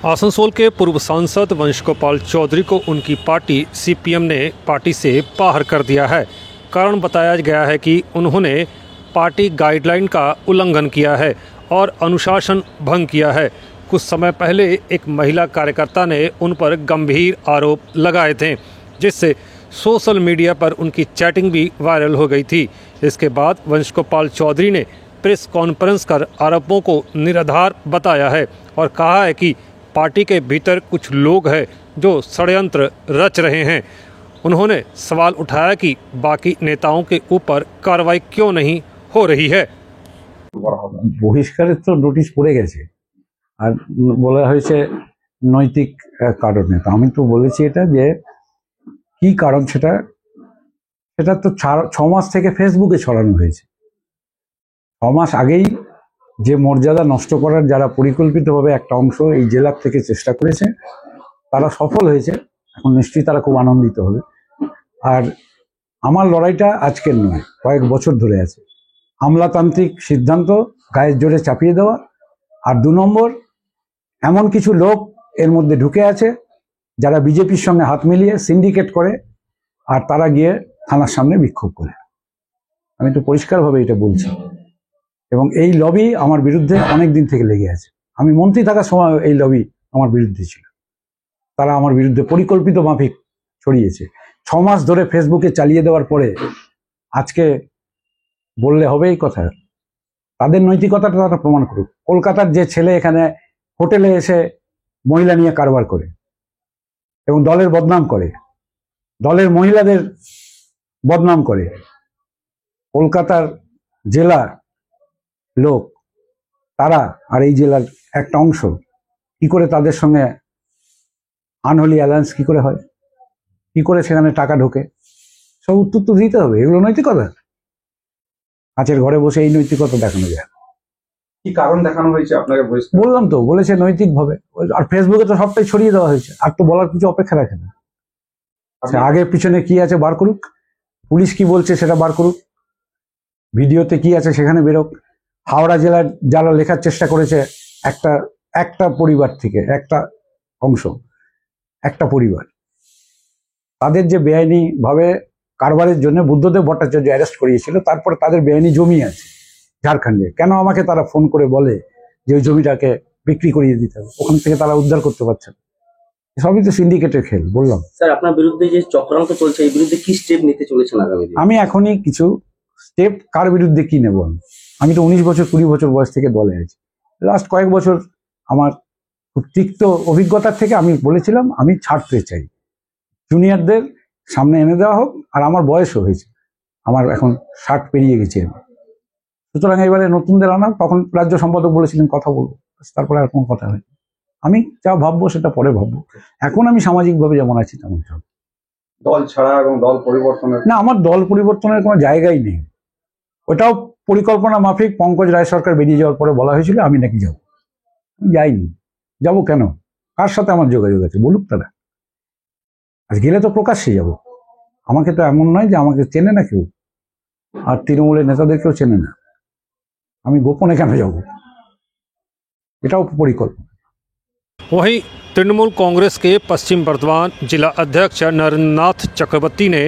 आसनसोल के पूर्व सांसद वंश गोपाल चौधरी को उनकी पार्टी सीपीएम ने पार्टी से बाहर कर दिया है। कारण बताया गया है कि उन्होंने पार्टी गाइडलाइन का उल्लंघन किया है और अनुशासन भंग किया है। कुछ समय पहले एक महिला कार्यकर्ता ने उन पर गंभीर आरोप लगाए थे, जिससे सोशल मीडिया पर उनकी चैटिंग भी वायरल हो गई थी। इसके बाद वंश गोपाल चौधरी ने प्रेस कॉन्फ्रेंस कर आरोपों को निराधार बताया है और कहा है कि पार्टी के भीतर कुछ लोग हैं जो षड्यंत्र रच रहे हैं। उन्होंने सवाल उठाया कि बाकी नेताओं के ऊपर कार्रवाई क्यों नहीं हो रही है। বহিষ্কারের তো নোটিশ পড়ে গেছে আর বলা হয়েছে নৈতিক কারণে। তো আমি তো বলেছি এটা যে কি কারণ সেটা তো 6 মাস থেকে ফেসবুকে ছড়ানো হয়েছে। 6 মাস আগেই যে মর্যাদা নষ্ট করার যারা পরিকল্পিতভাবে একটা অংশ এই জেলা থেকে চেষ্টা করেছে তারা সফল হয়েছে। এখন নিশ্চয়ই তারা খুব আনন্দিত হবে। আর আমার লড়াইটা আজকের নয়, কয়েক বছর ধরে আছে। আমলাতান্ত্রিক সিদ্ধান্ত গায়ের জোরে চাপিয়ে দেওয়া, আর 2 নম্বর এমন কিছু লোক এর মধ্যে ঢুকে আছে যারা বিজেপির সঙ্গে হাত মিলিয়ে সিন্ডিকেট করে আর তারা গিয়ে থানার সামনে বিক্ষোভ করে। আমি তো পরিষ্কারভাবে এটা বলছি। এবং এই লবি আমার বিরুদ্ধে অনেক দিন থেকে লেগে আছে। আমি মন্ত্রী থাকার সময় এই লবি আমার বিরুদ্ধে ছিল। তারা আমার বিরুদ্ধে পরিকল্পিত মাফিক ছড়িয়েছে। 6 মাস ধরে ফেসবুকে চালিয়ে দেওয়ার পরে আজকে বললে হবে এই কথা? তাদের নৈতিকতাটা তারা প্রমাণ করুক। কলকাতার যে ছেলে এখানে হোটেলে এসে মহিলা নিয়ে কারবার করে এবং দলের বদনাম করে, দলের মহিলাদের বদনাম করে, কলকাতার জেলা লোক তারা আর এই জেলার একটা অংশ কি করে তাদের সঙ্গে আনহোলি অ্যালায়েন্স কি করে হয়, কি করে সেখানে টাকা ঢোকে, সব উত্তর তো দিতে হবে। এগুলো নৈতিকতা? কাঁচের ঘরে বসে এই নৈতিকতা দেখানো যায়? কি কারণ দেখানো হয়েছে আপনাকে? বললাম তো, বলেছে নৈতিকভাবে। আর ফেসবুকে তো সবটাই ছড়িয়ে দেওয়া হয়েছে, আর তো বলার কিছু অপেক্ষা রাখে না। আগে পিছনে কি আছে বার করুক, পুলিশ কি বলছে সেটা বার করুক, ভিডিওতে কি আছে সেখানে বেরোক। হাওড়া জেলার যারা লেখার চেষ্টা করেছে একটা পরিবার থেকে, একটা অংশ, একটা পরিবার, তাদের যে বেআইনি ভাবে কারবারের জন্য বুদ্ধদেব ভট্টাচার্য অ্যারেস্ট করিয়েছিল, তারপরে তাদের বেআইনি জমি আছে ঝাড়খণ্ডে। কেন আমাকে তারা ফোন করে বলে যে ওই জমিটাকে বিক্রি করিয়ে দিতে হবে? ওখান থেকে তারা উদ্ধার করতে পারছে না। সবই তো সিন্ডিকেটের খেল। বললাম স্যার, আপনার বিরুদ্ধে যে চক্রান্ত চলছে, এই বিরুদ্ধে কি স্টেপ নিতে চলেছেন আগামী দিনে? আমি এখনই কিছু স্টেপ, কার বিরুদ্ধে কি নেব? আমি তো 19 বছর 20 বছর বয়স থেকে দলে আছি। লাস্ট কয়েক বছর আমার খুব তিক্ত অভিজ্ঞতার থেকে আমি বলেছিলাম আমি ছাড়তে চাই, জুনিয়রদের সামনে এনে দেওয়া হোক। আর আমার বয়সও হয়েছে, আমার এখন 60 পেরিয়ে গেছি আমি। সুতরাং এবারে নতুনদের আনা। তখন রাজ্য সম্পাদক বলেছিলেন কথা বলবো, তারপরে আর কোনো কথা হয়নি। আমি যা ভাববো সেটা পরে ভাববো। এখন আমি সামাজিকভাবে যেমন আছি তেমন থাকবো। দল ছাড়া এবং দল পরিবর্তনের না, আমার দল পরিবর্তনের কোনো জায়গাই নেই। ওটাও পরিকল্পনা মাফিক পঙ্কজ রায় সরকার বেরিয়ে যাওয়ার পরে বলা হয়েছিল আমি নাকি যাবো। যাইনি। যাবো কেন? কার সাথে আমার যোগাযোগ আছে বলুক তারা। আজ গেলে তো প্রকাশ্যে যাব। আমাকে তো এমন নয় যে আমাকে চেনে না কেউ, আর তৃণমূলের নেতাদেরকেও চেনে না। আমি গোপনে কেন যাব? এটাও পরিকল্পনা। वहीं तृणमूल कांग्रेस के पश्चिम बर्धमान जिला अध्यक्ष नरेंद्रनाथ चक्रवर्ती ने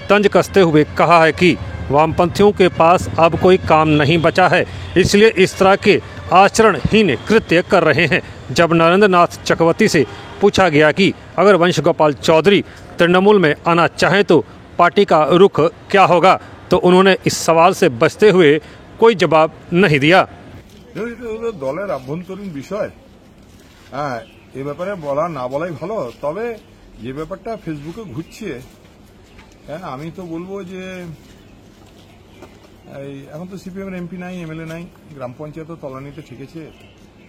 तंज कसते हुए कहा है कि वामपंथियों के पास अब कोई काम नहीं बचा है, इसलिए इस तरह के आचरणहीन कृत्य कर रहे हैं। जब नरेंद्रनाथ चक्रवर्ती से पूछा गया कि अगर वंश गोपाल चौधरी तृणमूल में आना चाहें तो पार्टी का रुख क्या होगा, तो उन्होंने इस सवाल से बचते हुए कोई जवाब नहीं दिया। দলের আভ্যন্তরীণ বিষয়, হ্যাঁ, এ ব্যাপারে বলা না বলাই ভালো। তবে যে ব্যাপারটা ফেসবুকে ঘুরছে, হ্যাঁ, আমি তো বলবো যে এখন তো সিপিএম এর এমপি নাই, এমএলএ নাই, গ্রাম পঞ্চায়েতও তলানিতে ঠেকেছে,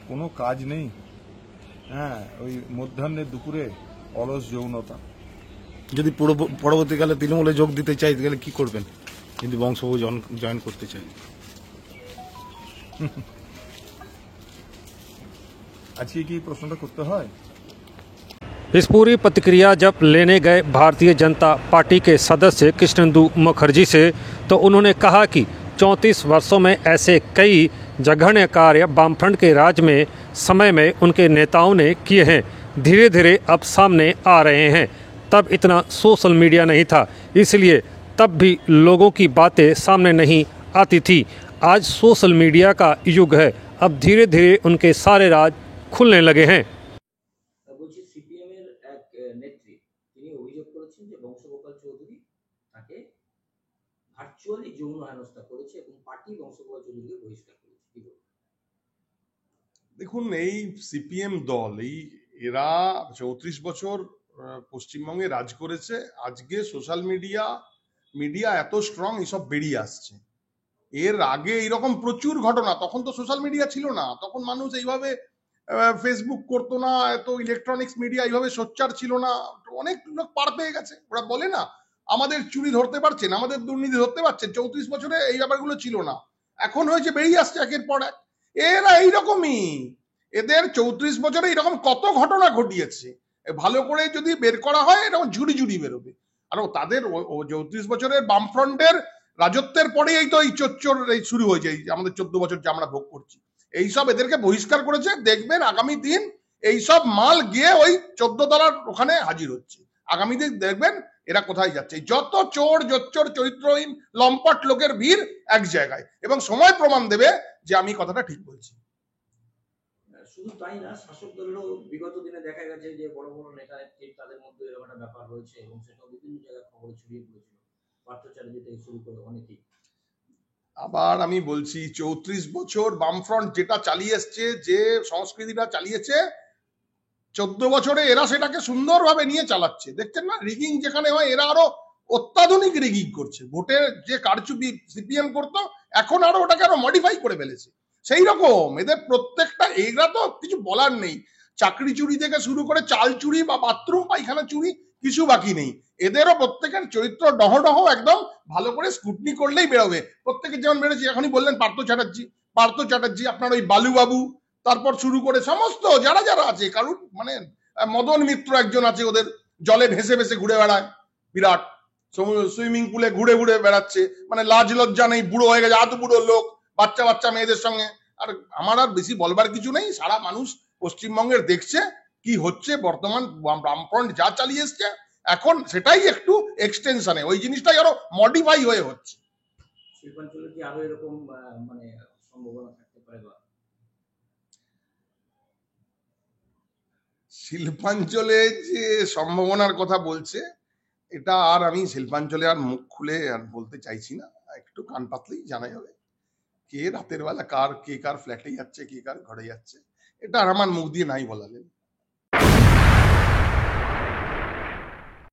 কোনো কাজ নেই। হ্যাঁ, ওই মধ্যাহ্নে দুপুরে অলস যৌনতা। যদি পরবর্তীকালে তৃণমূলে যোগ দিতে চাই তাহলে কি করবেন? যদি বংশবু জয়েন করতে চাই? আজকে কি প্রশ্নটা করতে হয়? इस पूरी प्रतिक्रिया जब लेने गए भारतीय जनता पार्टी के सदस्य कृष्णेंदु मुखर्जी से, तो उन्होंने कहा कि 34 वर्षों में ऐसे कई जघन्य कार्य वामफ्रंट के राज में समय में उनके नेताओं ने किए हैं, धीरे धीरे अब सामने आ रहे हैं। तब इतना सोशल मीडिया नहीं था, इसलिए तब भी लोगों की बातें सामने नहीं आती थी। आज सोशल मीडिया का युग है, अब धीरे धीरे उनके सारे राज खुलने लगे हैं। বলছি সিপিএম এর এক নেত্রী তিনি অভিযোগ করেছেন যে বংশগোপাল চৌধুরী তাকে ভার্চুয়ালি যৌন হেনস্থা করেছে এবং পার্টি বংশগোপাল চৌধুরীকে বহিষ্কার করেছে। কি বলবেন? দেখুন, এই সিপিএম দল এরা 34 বছর পশ্চিমবঙ্গে রাজ করেছে। আজকে সোশ্যাল মিডিয়া এত স্ট্রং, এসব বেরিয়ে আসছে। এর আগে এইরকম প্রচুর ঘটনা, তখন তো সোশ্যাল মিডিয়া ছিল না, তখন মানুষ এইভাবে ফেসবুক করতো না, এত ইলেকট্রনিক্স মিডিয়া এইভাবে সোচ্চার ছিল না। অনেক লোক পার পেয়ে গেছে। ওরা বলে না আমাদের চুরি ধরতে পারছেন, আমাদের দুর্নীতি ধরতে পারছেন, 34 বছরে এই ব্যাপারগুলো ছিল না। এখন হয়েছে, বেরিয়ে আসছে একের পর এক। এরা এইরকমই, এদের 34 বছরে এরকম কত ঘটনা ঘটিয়েছে, ভালো করে যদি বের করা হয় এরকম ঝুড়ি ঝুড়ি বেরোবে। আর তাদের 34 বছরের বামফ্রন্টের রাজত্বের পরেই এই তো এই চোচ্চর শুরু হয়েছে, আমাদের 14 বছর যে আমরা ভোগ করছি। এইসব এদেরকে বহিষ্কার করেছে। দেখবেন আগামী দিন এইসব মাল গিয়ে ওই 14 তলার ওখানে হাজির হচ্ছে। আগামী দিন দেখবেন এরা কোথায় যাচ্ছে। যত চোর জোচ্চর চরিত্রহীন লম্পট লোকের ভিড় এক জায়গায়, এবং সময় প্রমাণ দেবে যে আমি কথাটা ঠিক বলছি। শুধু তাই না, শাসক দলেরও বিগত দিনে দেখা গেছে যে বড় বড় নেতা নেত্রী তাদের মধ্যে এরকম একটা ব্যাপার রয়েছে এবং সেটা বিভিন্ন জায়গায় খবরে ছড়িয়ে পড়েছিল, পার্থ চ্যাটার্জি থেকে শুরু করে অনেকেই। আবার আমি বলছি, 34 বছর বামফ্রন্ট যেটা চালিয়ে এসছে, যে সংস্কৃতিটা চালিয়েছে, 14 বছরে এরা সেটাকে সুন্দরভাবে নিয়ে চালাচ্ছে। দেখছেন না, রিগিং যেখানে হয় এরা আরো অত্যাধুনিক রিগিং করছে। ভোটের যে কারচুপি সিপিএম করতো, এখন আরো ওটাকে আরো মডিফাই করে ফেলেছে। সেই রকম এদের প্রত্যেকটা, এরা তো কিছু বলার নেই। চাকরি চুরি থেকে শুরু করে চাল চুরি বা বাথরুম পায়খানা চুরি কিছু বাকি নেই। এদেরও প্রত্যেকের চরিত্র ডহ একদম ভালো করে স্কুটনি করলেই বেরোবে। প্রত্যেকের যেমন বেরোচ্ছে, এখনই বললেন পার্থ চ্যাটার্জি, আপনার ওই বালুবাবু, তারপর শুরু করে সমস্ত যারা যারা আছে, কারণ মানে মদন মিত্র একজন আছে, ওদের জলে ভেসে ভেসে ঘুরে বেড়ায়, বিরাট সুইমিং পুলে ঘুরে ঘুরে বেড়াচ্ছে, মানে লাজ লজ্জা নেই, বুড়ো হয়ে গেছে, বুড়ো লোক, বাচ্চা মেয়েদের সঙ্গে। আর আমার আর বেশি বলবার কিছু নেই, সারা মানুষ পশ্চিমবঙ্গের দেখছে কি হচ্ছে। বর্তমান বামফ্রন্ট যা চালিয়ে এসছে, এখন সেটাই একটু এক্সটেনশনে, ওই জিনিসটাই আরো মডিফাই হয়ে হচ্ছে। শিল্পাঞ্চলে কি আরো এরকম মানে সম্ভাবনা থাকতে পারে? বা শিল্পাঞ্চলে যে সম্ভাবনার কথা বলছে, এটা আর আমি শিল্পাঞ্চলে আর মুখ খুলে আর বলতে চাইছি না। একটু কান পাতলেই জানা যাবে কে রাতের বেলা কে কার ফ্ল্যাটে যাচ্ছে, কে কার ঘরে যাচ্ছে। এটা আর আমার মুখ দিয়ে নাই বলালেন।